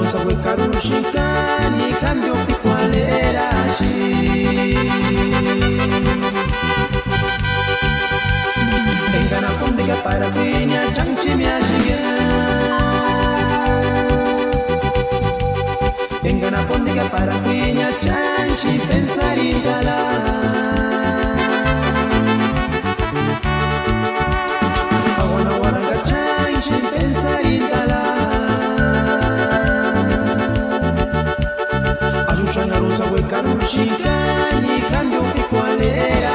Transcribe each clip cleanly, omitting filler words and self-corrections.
Rosa we karushikani cambio picualera Engana pondiga para piña chanchi mi ashiga Engana pondiga para piña chanchi pensar ingala Awana waranga chanchi pensar ingala Ajushana rosa we karushikani cambio picualera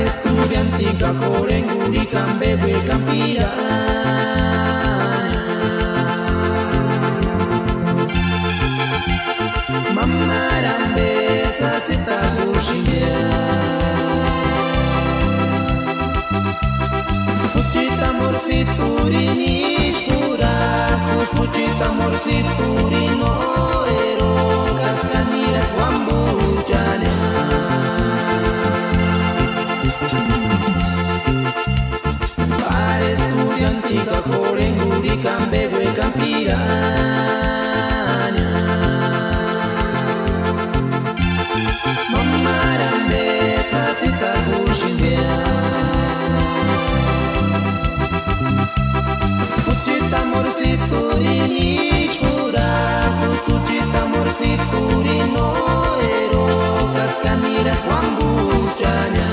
Estudiantica corenguri cambewe campira Mamarambe satita kurshindya Puchita morsituri nishtura Puchita morsituri no ero Cascaniras guambujana Estudiantica corenguri cambewe campirana Mamarambe satita kurshindya Puchita morsituri nichura Puchita morsituri no ero Cascaniras guambujana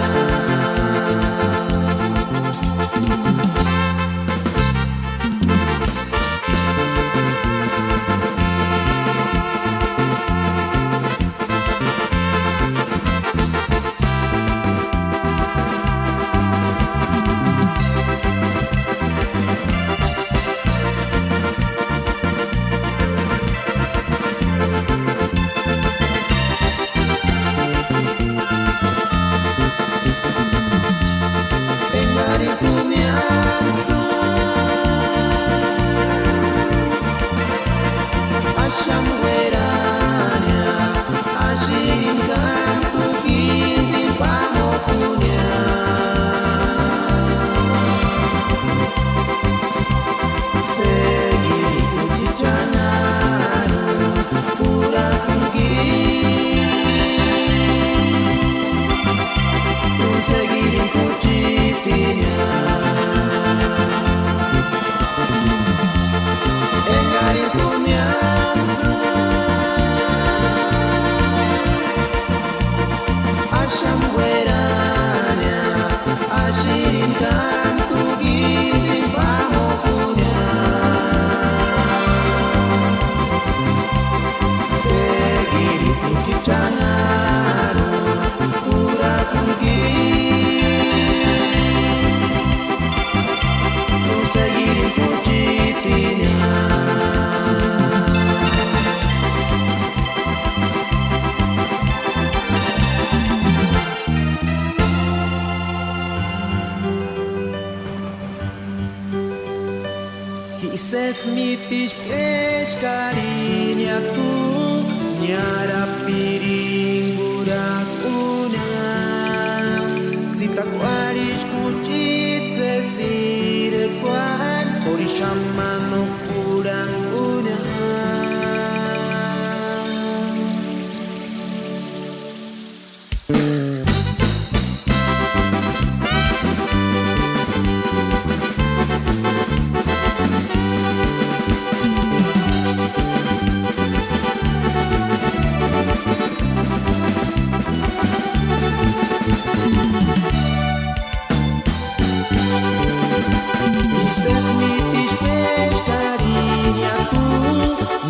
mitis pescarinya tu nyara piring budak unang cita kuaris kucit sesire kuan ori shamano kurang unang. Dices mitis pescarinya ku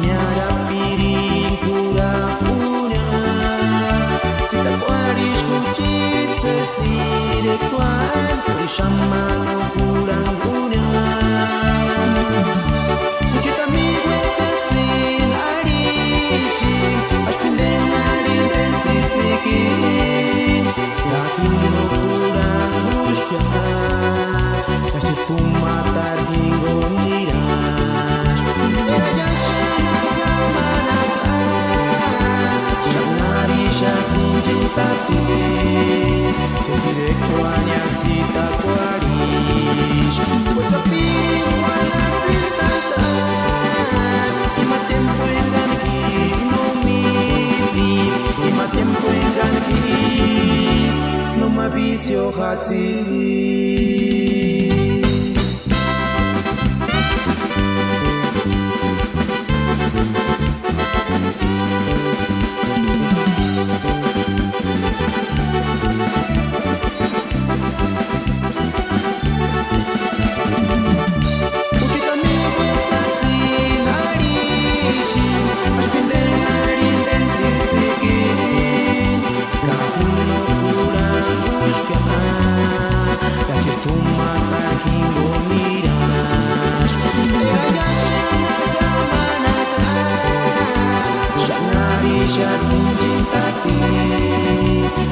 nyara piring pura-pura cita kuaris kucit sesire kuan ori shamano kurang unang kucit amigo etatin arishin aspindeng arin titikin kakuno kurang uspah kasih tumatar hingga miras Ella sana kamana kan Syanari syatsin cinta tini Sesire kuanya cita kuaris Buat piring wana cinta tan Ima tempo yang ganki no miti Ima tempo yang ganki no ma vicio hati.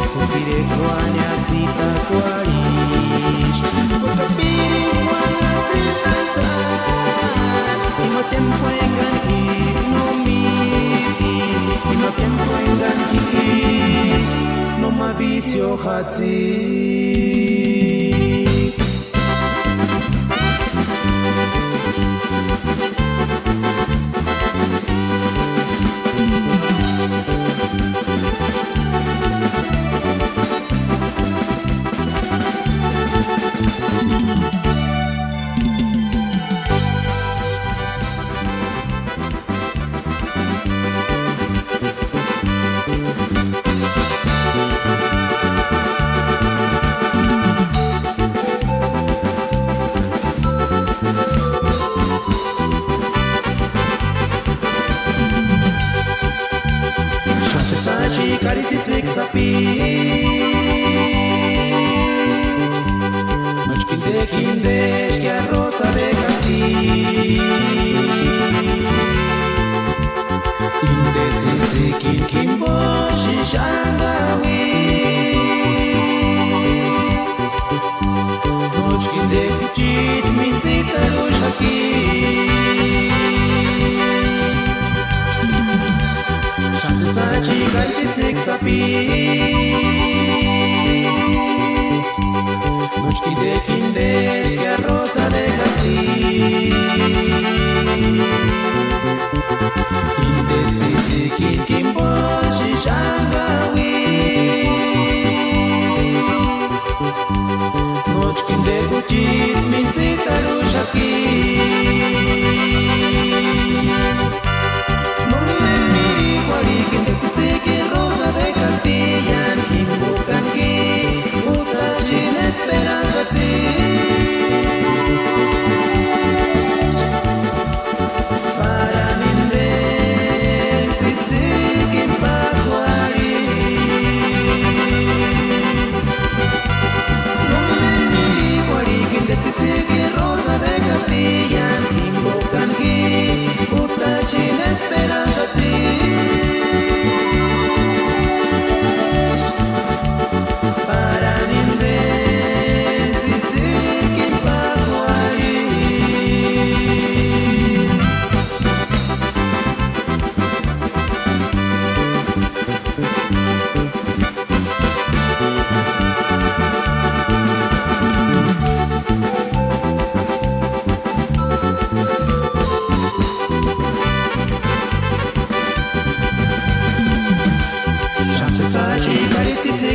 Sesire kuanya cita kuaris Buka piring kuanya cita tan Ima tempo yang ganti no miti Ima tempo yang ganti no ma vicio hati. Saci caritizik sapi Mach kindesh que a rosa de Castilla Inde tzitziki kimboshi shangawi Mach kindekuchit mitzita rushaki Saci caritizik sapi Nochki de kindesh que a rosa de Castilla Inde tziziki kimboshi shangawi Nochki de kuchit mitzita rushaki Rosa de Castilla, invocan que puta sin esperanza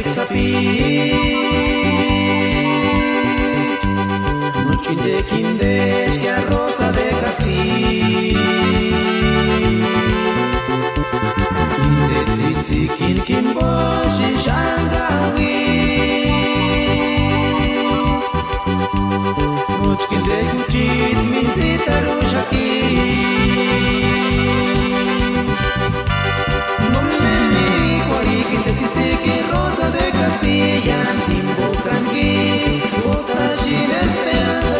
dik sapi Nucin de kindesh que a rosa de Castilla Inde tzitzikin kimbosh shangawi Nucin de kuchit min zitarush aquí Rosa de Castilla, invocan aquí, botas sin esperanza,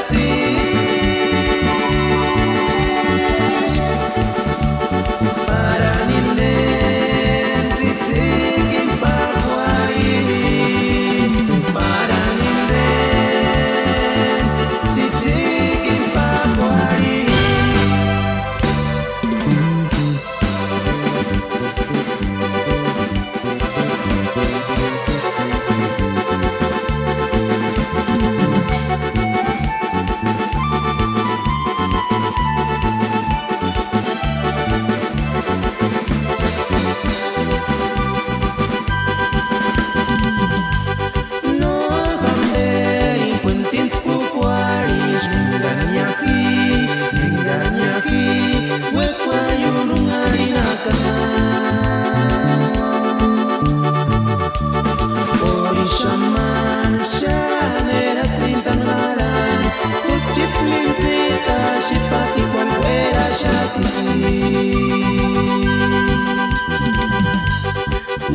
para ninden, tzitziki paguari, para ninden, tzitziki paguari. Shaman, shanera cintan haran Kuchit minzita, shipati kwan fuera shati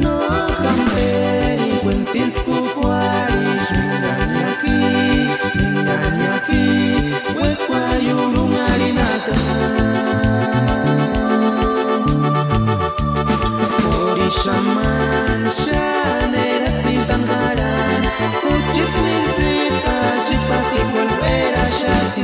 No jamberi, cuentins kukwarish Mingaña aquí, huekwa yurungarinaka Ori shaman, shanera cintan haran Kuchit minzita, shipati kwan fuera shati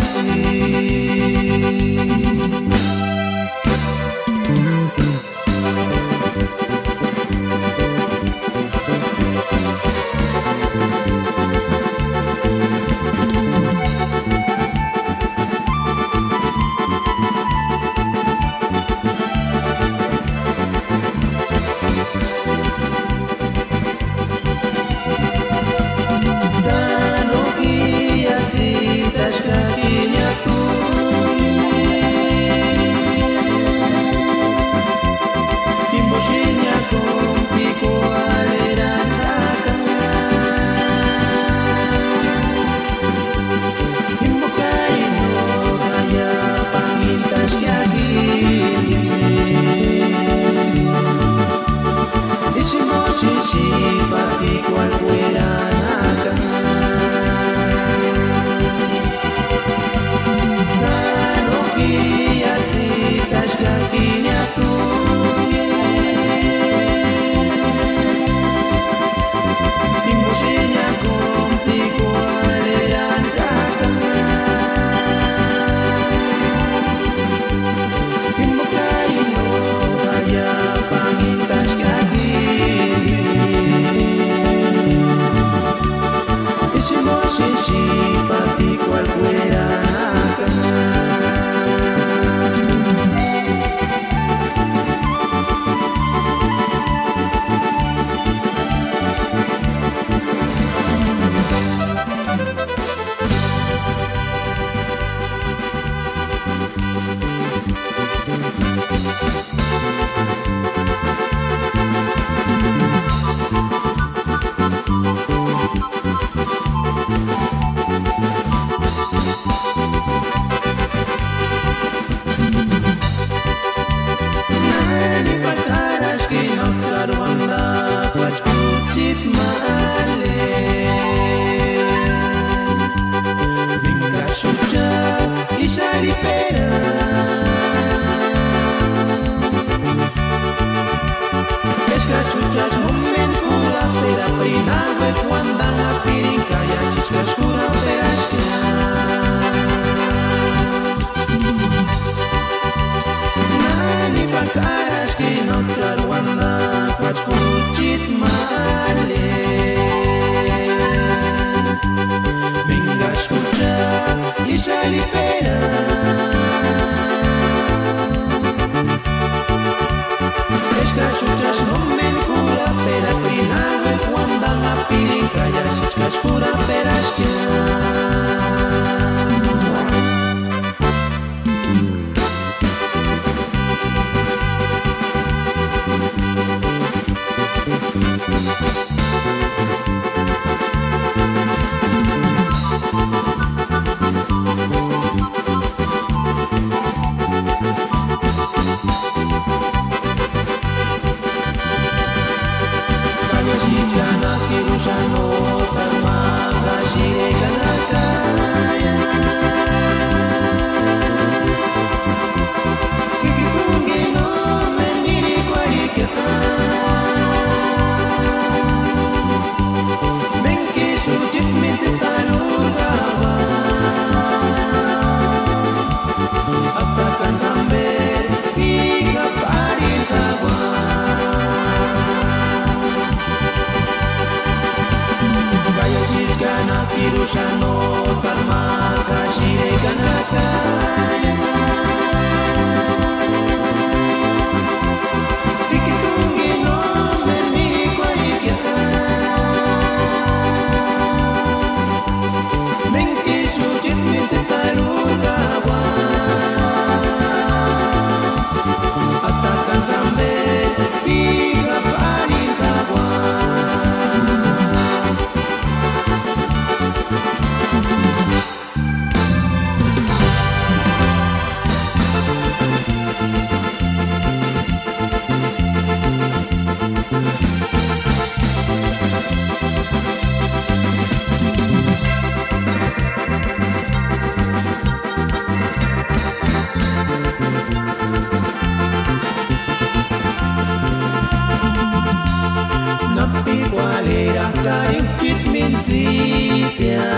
minzitia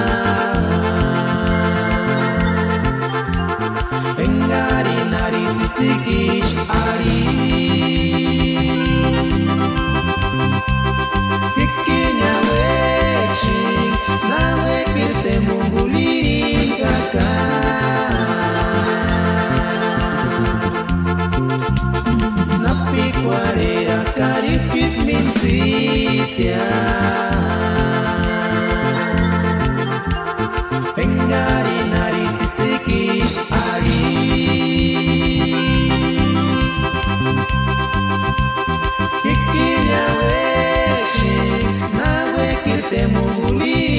engari nari titikish ari ikinya weching nawe kirte mungulirin napi kwarera karipit minzitia engari nari titikish ari ikinya weching nawe kirte mungulirin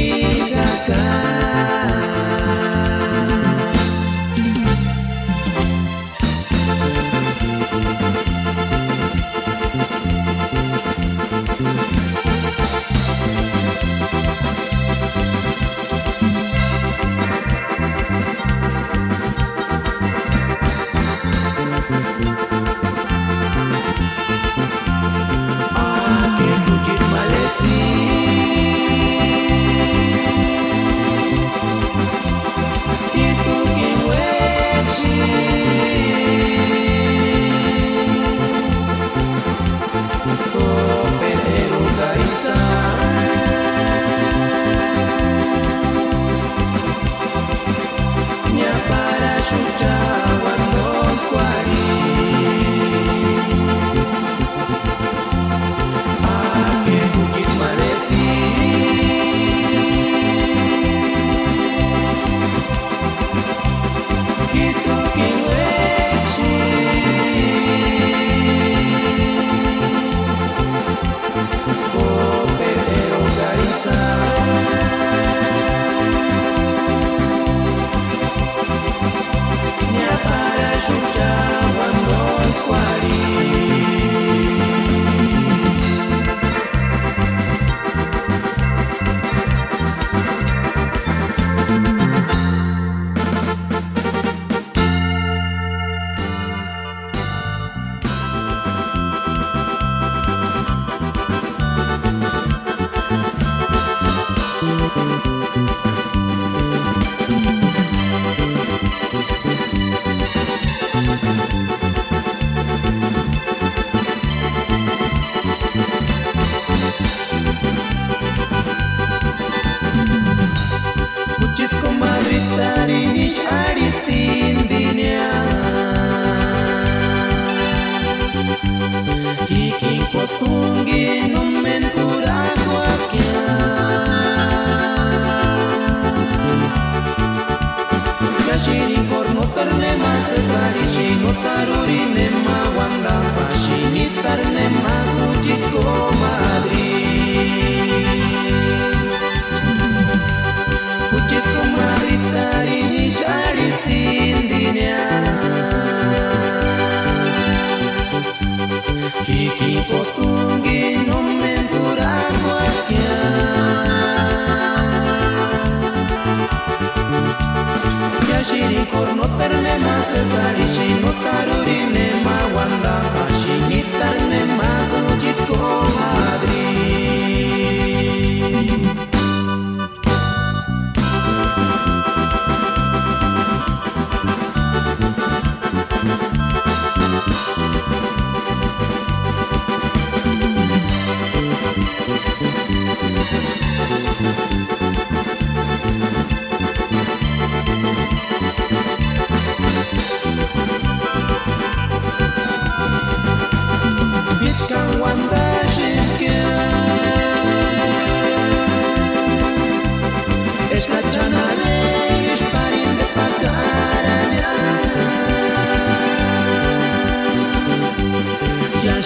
Yang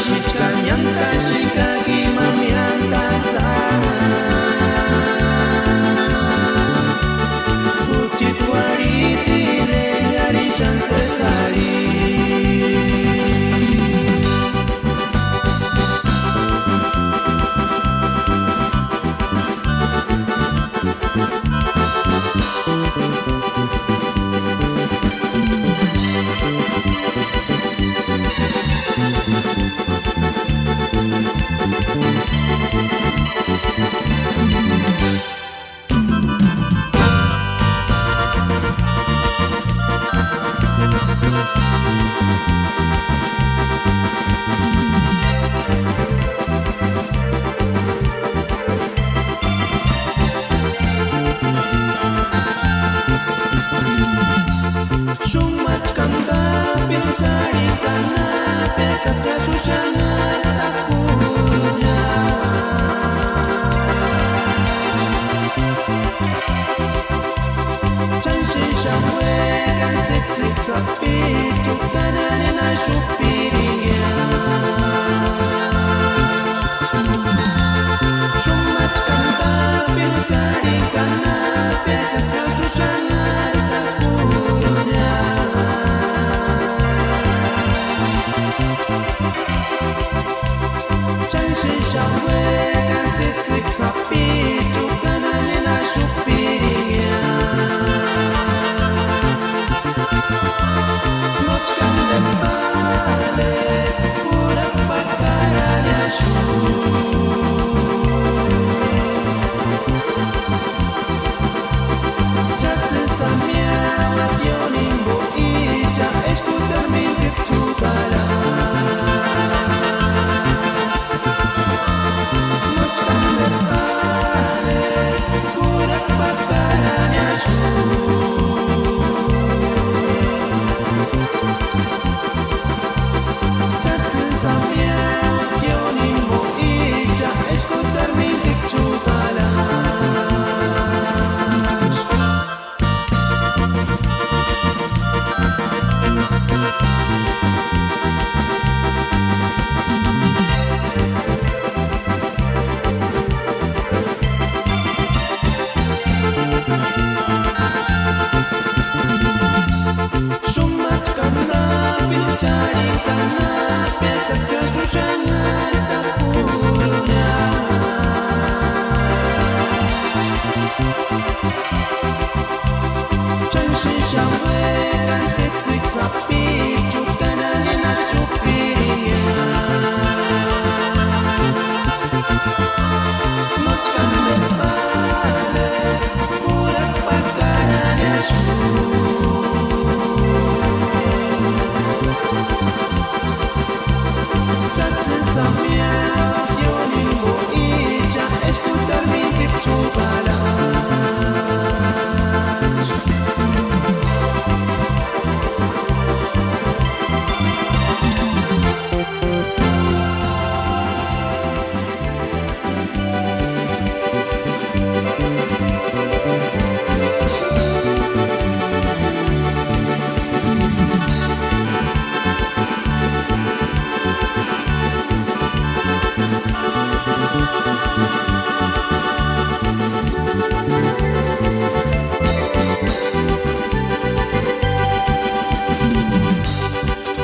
shika nyanta shika ki mamianta sa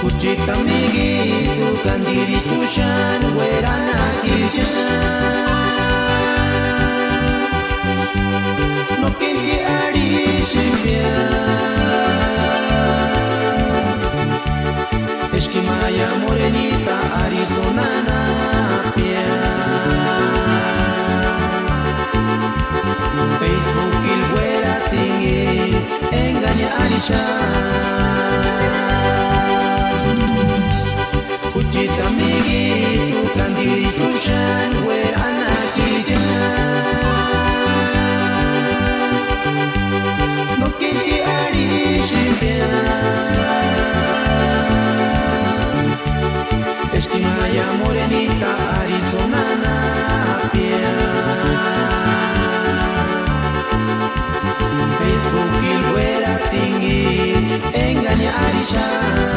Kuchita amiguito, candiris tushan, huerana no quería arishimia Esquimaya morenita, Arizona napia Facebook il huera tingi, engaña arisha Kuchita amiguito, candiris tushan, huerana no quería arishimia Esquimaya morenita, Arizona napia Facebook il huera tingi, engaña arisha